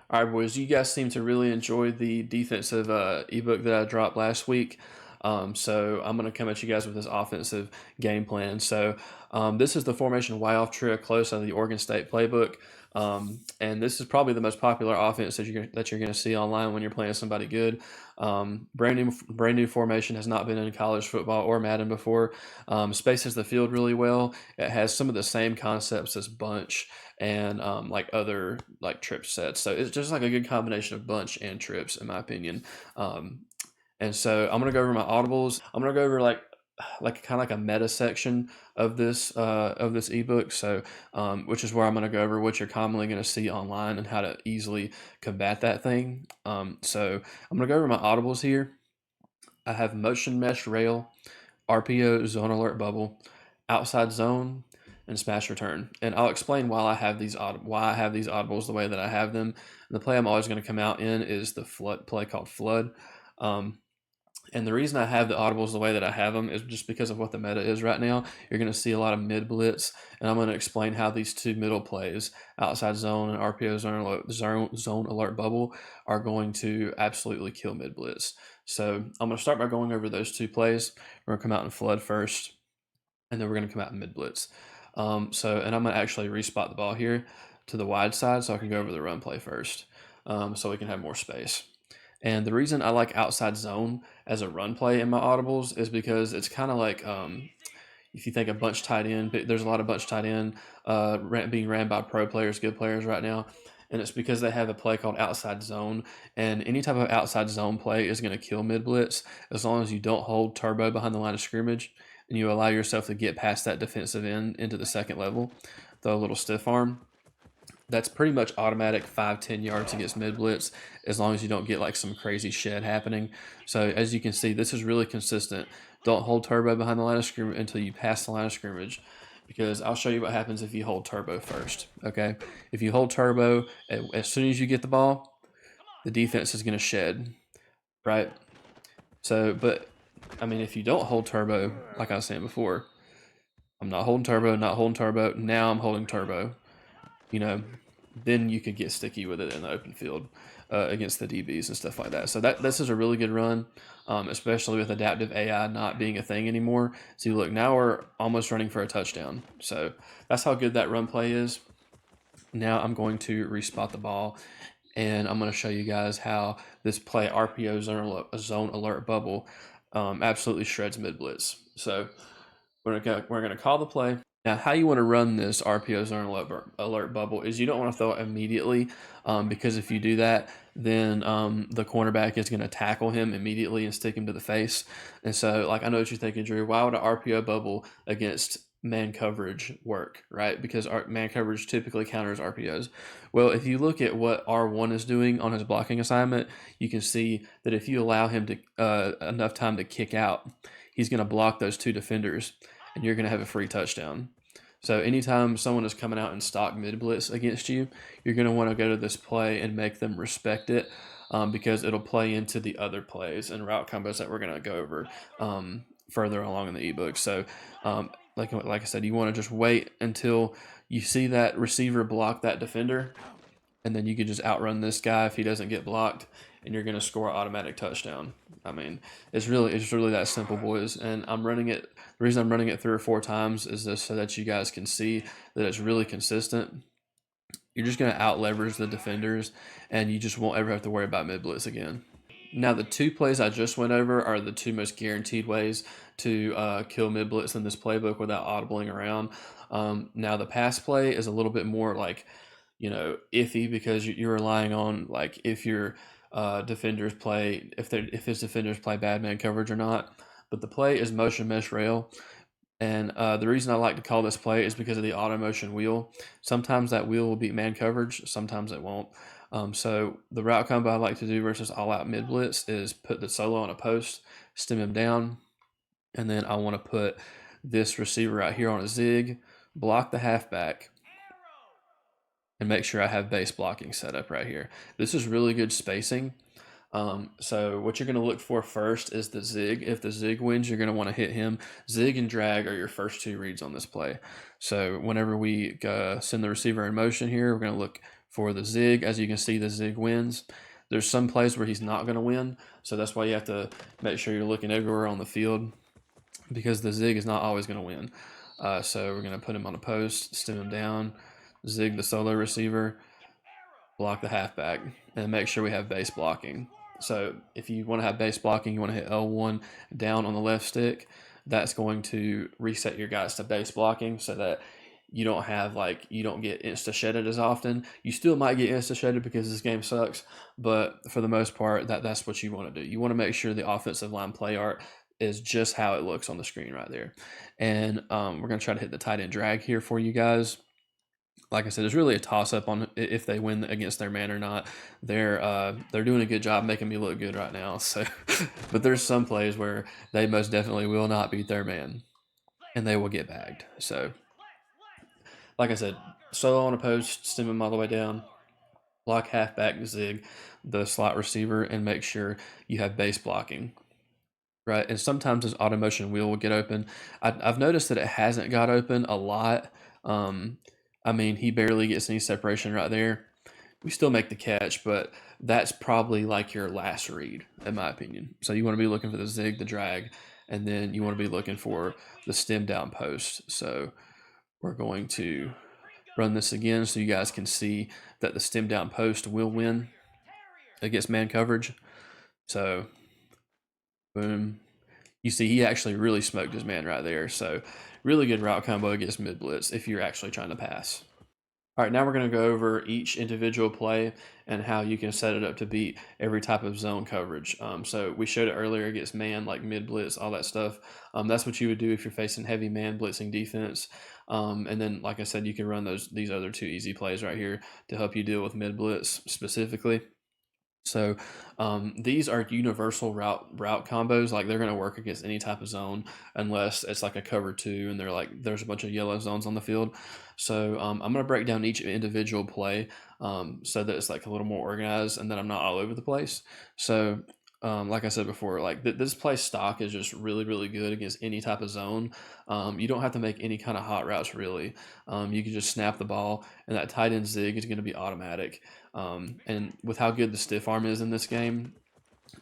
All right, boys, you guys seem to really enjoy the defensive ebook that I dropped last week. So I'm going to come at you guys with this offensive game plan. So this is the formation Y off trio close out of the Oregon State playbook. And this is probably the most popular offense that you're going to see online when you're playing somebody good. Brand new formation, has not been in college football or Madden before. Spaces the field really well. It has some of the same concepts as bunch and like other like trip sets. So it's just like a good combination of bunch and trips, in my opinion. Um, and so I'm gonna go over my audibles. I'm gonna go over like kind of like a meta section of this ebook. So which is where I'm gonna go over what you're commonly gonna see online and how to easily combat that thing. So I'm gonna go over my audibles here. I have motion mesh rail, RPO, zone alert bubble, outside zone, and smash return. And I'll explain why I have these audibles the way that I have them. And the play I'm always going to come out in is the flood play called flood. Um, and the reason I have the audibles the way that I have them is just because of what the meta is right now. You're going to see a lot of mid blitz, and I'm going to explain how these two middle plays, outside zone and RPO zone alert bubble, are going to absolutely kill mid blitz. So I'm going to start by going over those two plays. We're going to come out in flood first, and then we're going to come out in mid blitz. And I'm going to actually respot the ball here to the wide side so I can go over the run play first, so we can have more space. And the reason I like outside zone as a run play in my audibles is because it's kind of like if you think of bunch tight end, there's a lot of bunch tight end being ran by pro players, good players right now. And it's because they have a play called outside zone. And any type of outside zone play is going to kill mid blitz as long as you don't hold turbo behind the line of scrimmage and you allow yourself to get past that defensive end into the second level, throw a little stiff arm. That's pretty much automatic 5-10 yards against mid blitz as long as you don't get like some crazy shed happening. So as you can see, this is really consistent. Don't hold turbo behind the line of scrimmage until you pass the line of scrimmage, because I'll show you what happens if you hold turbo first. Okay, if you hold turbo, as soon as you get the ball, the defense is going to shed, right? So, but I mean, if you don't hold turbo, like I was saying before, I'm not holding turbo, not holding turbo. Now I'm holding turbo. You know, then you could get sticky with it in the open field against the DBs and stuff like that. So this is a really good run, especially with adaptive AI not being a thing anymore. So look, now we're almost running for a touchdown. So that's how good that run play is. Now I'm going to respot the ball, and I'm going to show you guys how this play RPO zone alert bubble absolutely shreds mid blitz. So we're gonna call the play. Now, how you want to run this RPO zone alert bubble is you don't want to throw it immediately, because if you do that, then the cornerback is going to tackle him immediately and stick him to the face. And so, like, I know what you're thinking, Drew. Why would an RPO bubble against man coverage work, right? Because man coverage typically counters RPOs. Well, if you look at what R1 is doing on his blocking assignment, you can see that if you allow him to enough time to kick out, he's going to block those two defenders, and you're going to have a free touchdown. So anytime someone is coming out in stock mid blitz against you, you're going to want to go to this play and make them respect it, because it'll play into the other plays and route combos that we're going to go over further along in the ebook. So like I said, you want to just wait until you see that receiver block that defender, and then you can just outrun this guy if he doesn't get blocked, and you're going to score an automatic touchdown. I mean, it's really that simple, boys. And I'm running it. The reason I'm running it 3 or 4 times is this so that you guys can see that it's really consistent. You're just going to out leverage the defenders, and you just won't ever have to worry about mid blitz again. Now, the two plays I just went over are the two most guaranteed ways to kill mid blitz in this playbook without audibling around. Now, the pass play is a little bit more like, iffy, because you're relying on like if your defenders play if his defenders play bad man coverage or not. But the play is motion mesh rail, and the reason I like to call this play is because of the auto motion wheel. Sometimes that wheel will beat man coverage, sometimes it won't. So the route combo I like to do versus all out mid blitz is put the solo on a post, stem him down, and then I want to put this receiver out here on a zig, block the halfback, and make sure I have base blocking set up right here. This is really good spacing. So what you're going to look for first is the zig. If the zig wins, you're going to want to hit him. Zig and drag are your first two reads on this play. So whenever we send the receiver in motion here, we're going to look For the zig, as you can see, the zig wins. There's some plays where he's not going to win, so that's why you have to make sure you're looking everywhere on the field, because the zig is not always going to win. So we're going to put him on a post, stem him down, zig the solo receiver, block the halfback, and make sure we have base blocking. So if you want to have base blocking, you want to hit L1 down on the left stick. That's going to reset your guys to base blocking so that you don't have you don't get insta shedded as often. You still might get insta shedded because this game sucks, but for the most part, that's what you want to do. You want to make sure the offensive line play art is just how it looks on the screen right there. And we're going to try to hit the tight end drag here for you guys. Like I said, it's really a toss up on if they win against their man or not. They're doing a good job making me look good right now. So, but there's some plays where they most definitely will not beat their man, and they will get bagged. So, like I said, solo on a post, stem them all the way down, block halfback, zig the slot receiver, and make sure you have base blocking. Right, and sometimes this auto motion wheel will get open. I've noticed that it hasn't got open a lot. I mean, he barely gets any separation right there. We still make the catch, but that's probably like your last read, in my opinion. So you want to be looking for the zig, the drag, and then you want to be looking for the stem down post. So we're going to run this again so you guys can see that the stem down post will win against man coverage. So boom. You see, he actually really smoked his man right there. So really good route combo against mid blitz if you're actually trying to pass. All right, now we're going to go over each individual play and how you can set it up to beat every type of zone coverage. So we showed it earlier against man, like mid blitz, all that stuff. That's what you would do if you're facing heavy man blitzing defense. And then, like I said, you can run these other two easy plays right here to help you deal with mid blitz specifically. So these are universal route combos. Like they're going to work against any type of zone unless it's like a cover two and there's a bunch of yellow zones on the field. So I'm going to break down each individual play so that it's like a little more organized and that I'm not all over the place. So like I said before, like this play stock is just really, really good against any type of zone. You don't have to make any kind of hot routes really. You can just snap the ball and that tight end zig is going to be automatic. And with how good the stiff arm is in this game,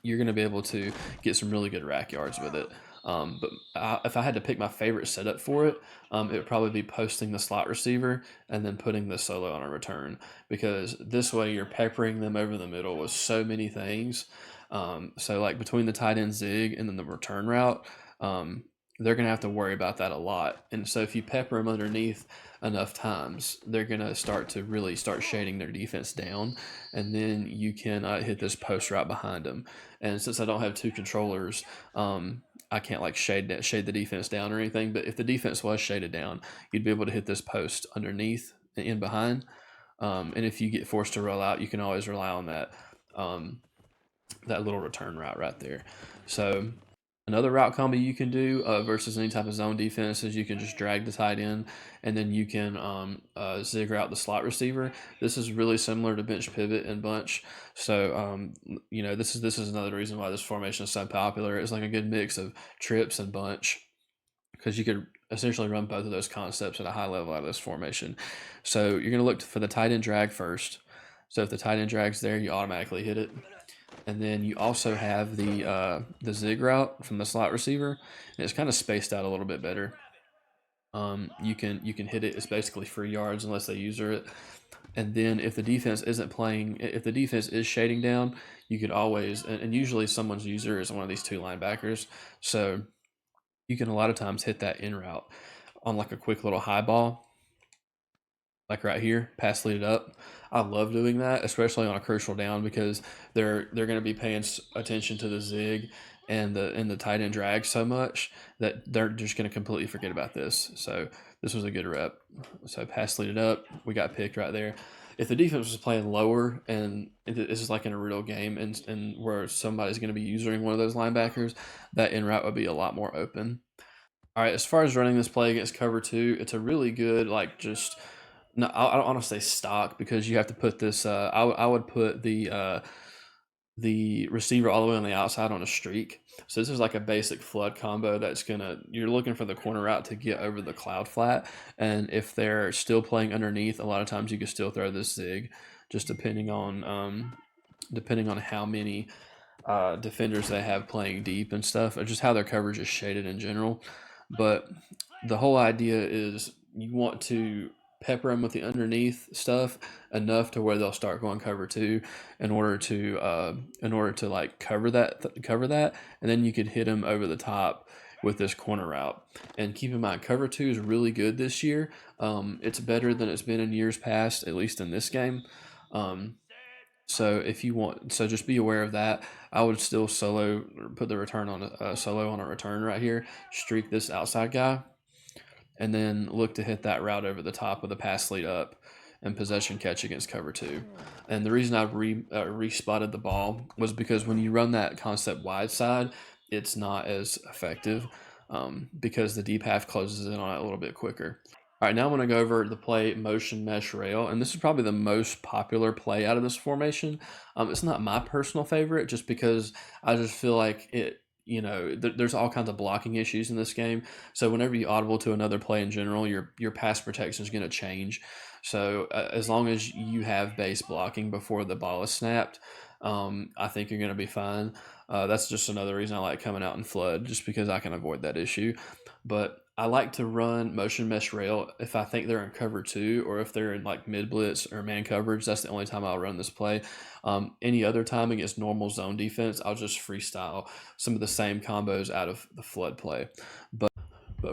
you're going to be able to get some really good rack yards with it. If I had to pick my favorite setup for it, it would probably be posting the slot receiver and then putting the solo on a return, because this way you're peppering them over the middle with so many things. So like between the tight end zig and then the return route, they're going to have to worry about that a lot. And so if you pepper them underneath enough times, they're going to start to really start shading their defense down. And then you can hit this post right behind them. And since I don't have two controllers, I can't like shade the defense down or anything. But if the defense was shaded down, you'd be able to hit this post underneath and in behind. And if you get forced to roll out, you can always rely on that little return route right there. So another route combo you can do versus any type of zone defense is you can just drag the tight end and then you can zig out the slot receiver. This is really similar to bench pivot and bunch. So this is another reason why this formation is so popular. It's like a good mix of trips and bunch, because you could essentially run both of those concepts at a high level out of this formation. So you're going to look for the tight end drag first. So if the tight end drag's there, you automatically hit it. And then you also have the zig route from the slot receiver, and it's kind of spaced out a little bit better. You can hit it. It's basically free yards unless they user it. And then if the defense isn't playing, if the defense is shading down, you could always, and usually someone's user is one of these two linebackers, so you can a lot of times hit that in route on like a quick little high ball, like right here, pass lead it up. I love doing that, especially on a crucial down, because they're going to be paying attention to the zig and the tight end drag so much that they're just going to completely forget about this. So this was a good rep. So pass lead it up. We got picked right there. If the defense was playing lower and this is like in a real game and where somebody's going to be using one of those linebackers, that in route would be a lot more open. All right, as far as running this play against cover two, it's a really good no, I don't want to say stock, because you have to put this. I would put the receiver all the way on the outside on a streak. So this is like a basic flood combo you're looking for the corner route to get over the cloud flat. And if they're still playing underneath, a lot of times you can still throw this zig. just depending on how many defenders they have playing deep and stuff, or just how their coverage is shaded in general. But the whole idea is you want to pepper them with the underneath stuff enough to where they'll start going cover two in order to like cover that, and then you could hit them over the top with this corner route. And keep in mind, cover two is really good this year. It's better than it's been in years past, at least in this game. Um, so if you want, so just be aware of that. I would still solo put the return on a solo on a return right here. Streak this outside guy, and then look to hit that route over the top with a pass lead up and possession catch against cover two. And the reason I re-spotted the ball was because when you run that concept wide side, it's not as effective because the deep half closes in on it a little bit quicker. All right, now I'm going to go over the play motion mesh rail, and this is probably the most popular play out of this formation. It's not my personal favorite just because I just feel like it, there's all kinds of blocking issues in this game. So whenever you audible to another play in general, your pass protection is going to change. So as long as you have base blocking before the ball is snapped, I think you're going to be fine. That's just another reason I like coming out in flood, just because I can avoid that issue. But I like to run motion mesh rail if I think they're in cover two, or if they're in like mid blitz or man coverage. That's the only time I'll run this play. Any other time against normal zone defense, I'll just freestyle some of the same combos out of the flood play. But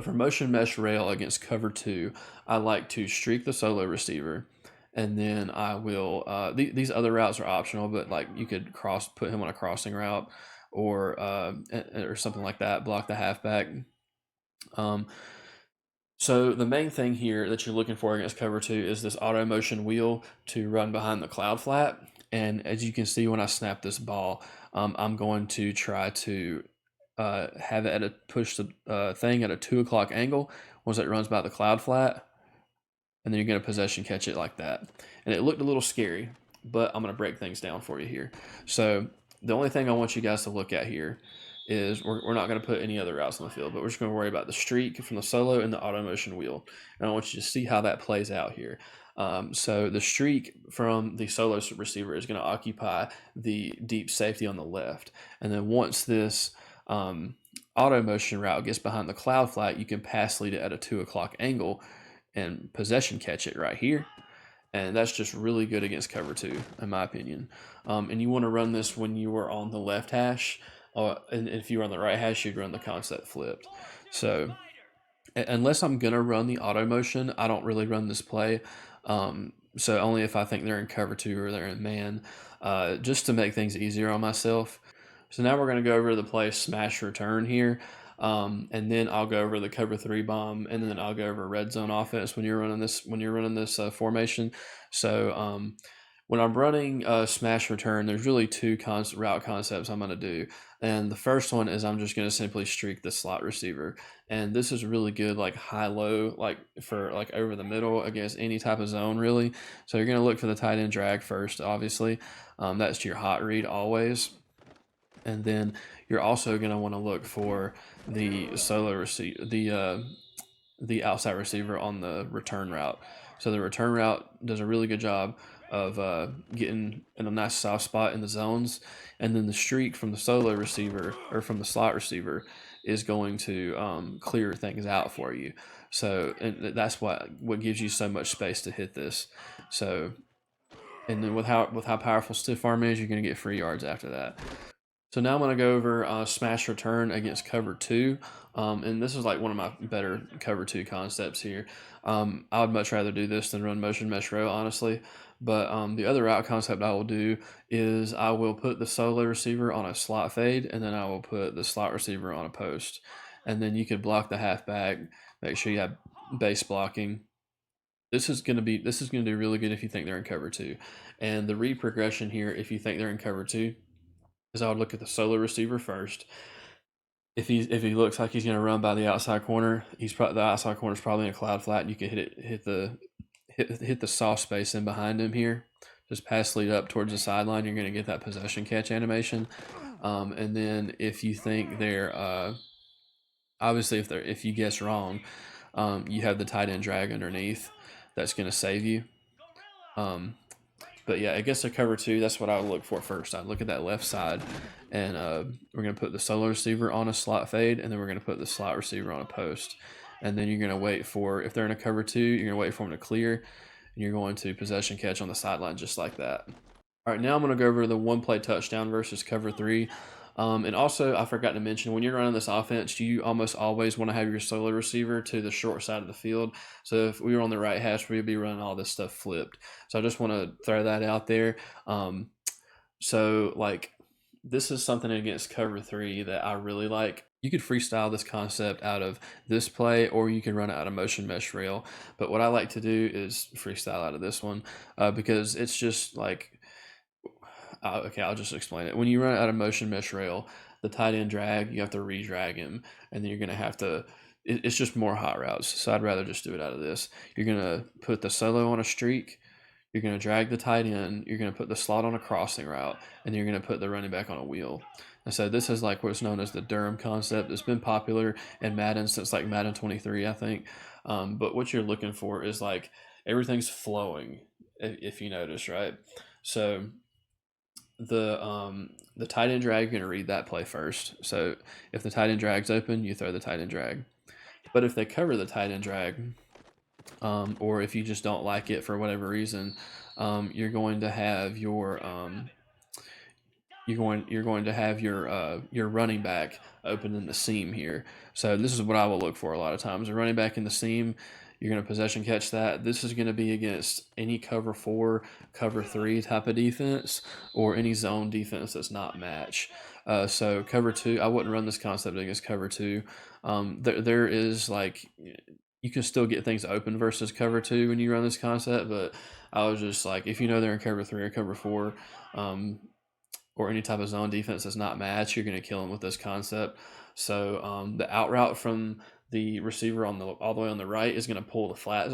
for motion mesh rail against cover two, I like to streak the solo receiver, and then I will. These other routes are optional, but like you could put him on a crossing route, or something like that. Block the halfback. Um, so the main thing here that you're looking for against cover two is this auto motion wheel to run behind the cloud flat. And as you can see, when I snap this ball, I'm going to try to have it push the thing at a 2 o'clock angle once it runs by the cloud flat, and then you're going to possession catch it like that. And it looked a little scary, but I'm going to break things down for you here. So the only thing I want you guys to look at here is we're not going to put any other routes on the field, but we're just going to worry about the streak from the solo and the auto motion wheel. And I want you to see how that plays out here. So the streak from the solo receiver is going to occupy the deep safety on the left. And then once this auto motion route gets behind the cloud flat, you can pass lead it at a 2 o'clock angle and possession catch it right here. And that's just really good against cover two, in my opinion. And you want to run this when you were on the left hash. And if you were on the right hash, you'd run the concept flipped. So unless I'm going to run the auto motion, I don't really run this play. So only if I think they're in cover two or they're in man, just to make things easier on myself. So now we're going to go over the play smash return here. And then I'll go over the cover three bomb, and then I'll go over red zone offense when you're running this formation. So when I'm running smash return, there's really two route concepts I'm going to do. And the first one is I'm just going to simply streak the slot receiver. And this is really good, like high-low, like for like over the middle against any type of zone, really. So you're going to look for the tight end drag first, obviously. That's your hot read always. And then you're also going to want to look for the solo receiver, the outside receiver on the return route. So the return route does a really good job of getting in a nice soft spot in the zones, and then the streak from the solo receiver or from the slot receiver is going to clear things out for you. So and that's what gives you so much space to hit this. So and then with how powerful stiff arm is, you're going to get free yards after that. So now I'm going to go over smash return against cover two. And this is like one of my better cover two concepts here. I would much rather do this than run motion mesh row, honestly. But the other route concept I will do is I will put the solo receiver on a slot fade, and then I will put the slot receiver on a post. And then you could block the halfback, make sure you have base blocking. This is going to do really good if you think they're in cover two. And the read progression here, if you think they're in cover two, is I would look at the solo receiver first. If he looks like he's going to run by the outside corner, the outside corner is probably in a cloud flat, and you can hit the soft space in behind him here. Just pass lead up towards the sideline. You're going to get that possession catch animation. And then if you think they're obviously if you guess wrong, you have the tight end drag underneath. That's going to save you. But yeah, against a cover two, that's what I would look for first. I'd look at that left side, and we're going to put the solo receiver on a slot fade, and then we're going to put the slot receiver on a post. And then you're going to wait for, if they're in a cover two, you're going to wait for them to clear, and you're going to possession catch on the sideline just like that. All right, now I'm going to go over the one play touchdown versus cover three. And also, I forgot to mention, when you're running this offense, you almost always want to have your solo receiver to the short side of the field. So if we were on the right hash, we'd be running all this stuff flipped. So I just want to throw that out there. So, like, this is something against cover three that I really like. You could freestyle this concept out of this play, or you can run it out of motion mesh rail. But what I like to do is freestyle out of this one because it's just like, okay, I'll just explain it. When you run out of motion mesh rail, the tight end drag, you have to re-drag him, and then you're going to have to, it's just more hot routes. So I'd rather just do it out of this. You're going to put the solo on a streak, you're going to drag the tight end, you're going to put the slot on a crossing route, and you're going to put the running back on a wheel. And so this is like what's known as the Durham concept. It's been popular in Madden since like Madden 23, I think. But what you're looking for is like everything's flowing, if you notice, right? So the tight end drag, you're going to read that play first. So if the tight end drag's open, you throw the tight end drag. But if they cover the tight end drag, or if you just don't like it for whatever reason, you're going to have your running back open in the seam here. So this is what I will look for a lot of times. A running back in the seam, you're going to possession catch that. This is going to be against any cover four, cover three type of defense, or any zone defense that's not match. So cover two, I wouldn't run this concept against cover two. There is like, you can still get things open versus cover two when you run this concept, but I was just like, if you know they're in cover three or cover four, or any type of zone defense that's not match, you're going to kill them with this concept. So the out route from the receiver on the all the way on the right is going to pull the flat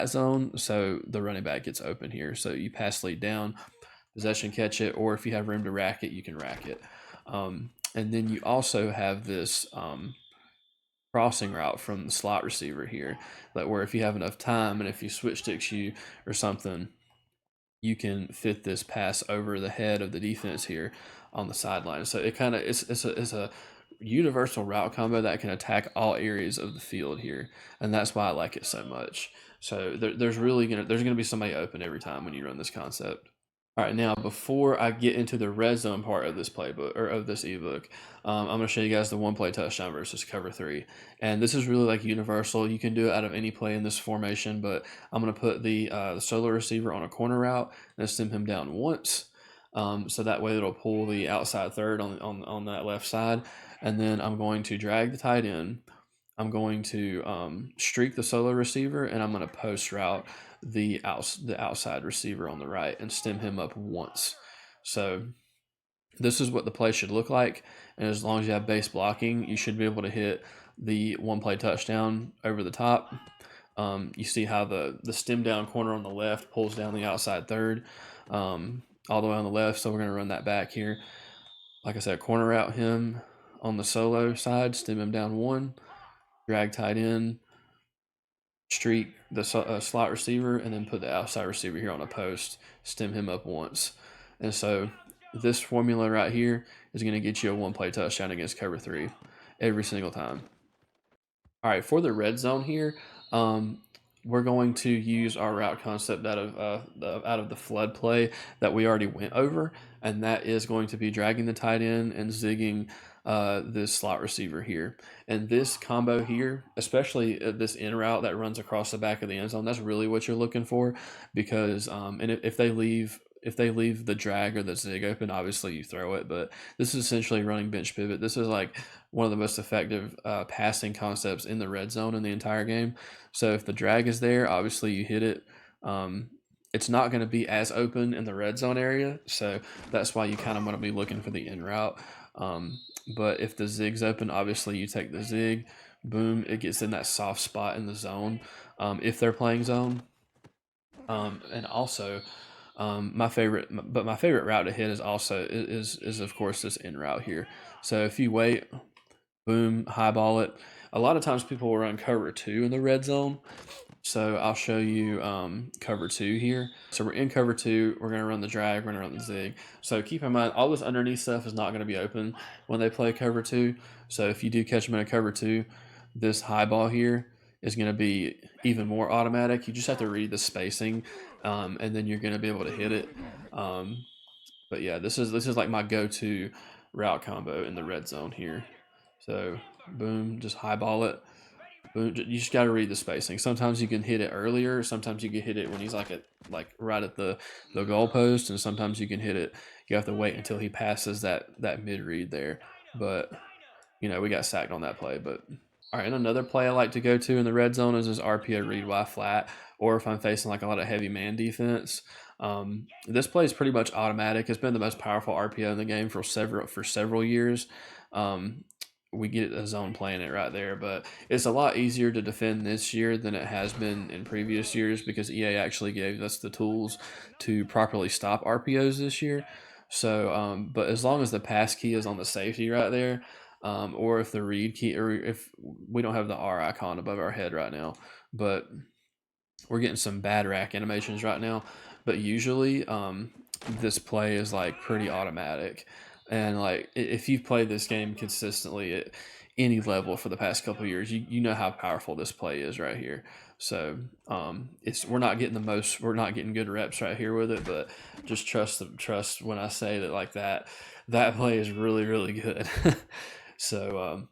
zone, so the running back gets open here. So you pass lead down, possession catch it, or if you have room to rack it, you can rack it. And then you also have this crossing route from the slot receiver here, that where if you have enough time and if you switch sticks you or something, you can fit this pass over the head of the defense here on the sideline. So it kind of it's a universal route combo that can attack all areas of the field here, and that's why I like it so much. So there's gonna be somebody open every time when you run this concept. All right, now before I get into the red zone part of this playbook or of this ebook, I'm going to show you guys the one play touchdown versus cover three. And this is really like universal. You can do it out of any play in this formation, but I'm going to put the solo receiver on a corner route and stem him down once. So that way it'll pull the outside third on that left side. And then I'm going to drag the tight end. I'm going to streak the solo receiver, and I'm going to post route the outside receiver on the right and stem him up once. So this is what the play should look like, and as long as you have base blocking, you should be able to hit the one play touchdown over the top. You see how the stem down corner on the left pulls down the outside third all the way on the left, so we're going to run that back here. Like I said, corner route him on the solo side, stem him down one, drag tight end, streak the slot receiver, and then put the outside receiver here on a post, stem him up once. And so this formula right here is going to get you a one play touchdown against cover three every single time. All right, for the red zone here, we're going to use our route concept out of the flood play that we already went over, and that is going to be dragging the tight end and zigging this slot receiver here. And this combo here, especially this in route that runs across the back of the end zone, that's really what you're looking for, because and if they leave the drag or the zig open, obviously you throw it, but this is essentially running bench pivot. This is like one of the most effective passing concepts in the red zone in the entire game. So if the drag is there, obviously you hit it. It's not going to be as open in the red zone area, so that's why you kind of want to be looking for the in route. But if the zig's open, obviously you take the zig, boom, it gets in that soft spot in the zone if they're playing zone. And also, my favorite route to hit is also is of course this in route here. So if you wait, boom, high ball it. A lot of times people will run cover two in the red zone, So I'll show you cover 2 here. So we're in cover 2. We're going to run the drag. We're going to run the zig. So keep in mind, all this underneath stuff is not going to be open when they play cover 2. So if you do catch them in a cover 2, this high ball here is going to be even more automatic. You just have to read the spacing, and then you're going to be able to hit it. But yeah, this is like my go-to route combo in the red zone here. So boom, just high ball it. Boom, you just got to read the spacing. Sometimes you can hit it earlier. Sometimes you can hit it when he's like right at the goal post, and sometimes you can hit it. You have to wait until he passes that mid read there. But we got sacked on that play. But all right, and another play I like to go to in the red zone is this RPO read Y flat, or if I'm facing like a lot of heavy man defense. This play is pretty much automatic. It's been the most powerful RPO in the game for several years. Um, we get a zone playing it right there, but it's a lot easier to defend this year than it has been in previous years because EA actually gave us the tools to properly stop RPOs this year. So, but as long as the pass key is on the safety right there, or if the read key, or if we don't have the R icon above our head right now, but we're getting some bad rack animations right now. But usually, this play is like pretty automatic, and like if you've played this game consistently at any level for the past couple of years, you know how powerful this play is right here. So we're not getting good reps right here with it, but just trust when I say that like that play is really really good. So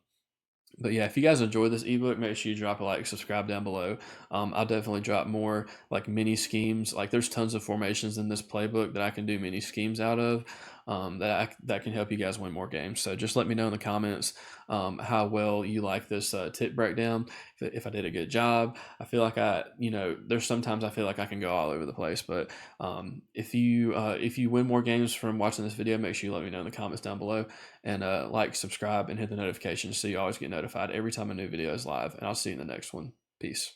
but yeah, if you guys enjoy this ebook, make sure you drop a like, subscribe down below. I'll definitely drop more like mini schemes. Like there's tons of formations in this playbook that I can do mini schemes out of, that can help you guys win more games. So just let me know in the comments how well you like this tip breakdown. If I did a good job, I feel like there's sometimes I feel like I can go all over the place. But if you win more games from watching this video, make sure you let me know in the comments down below, and like, subscribe, and hit the notifications so you always get notified every time a new video is live. And I'll see you in the next one. Peace.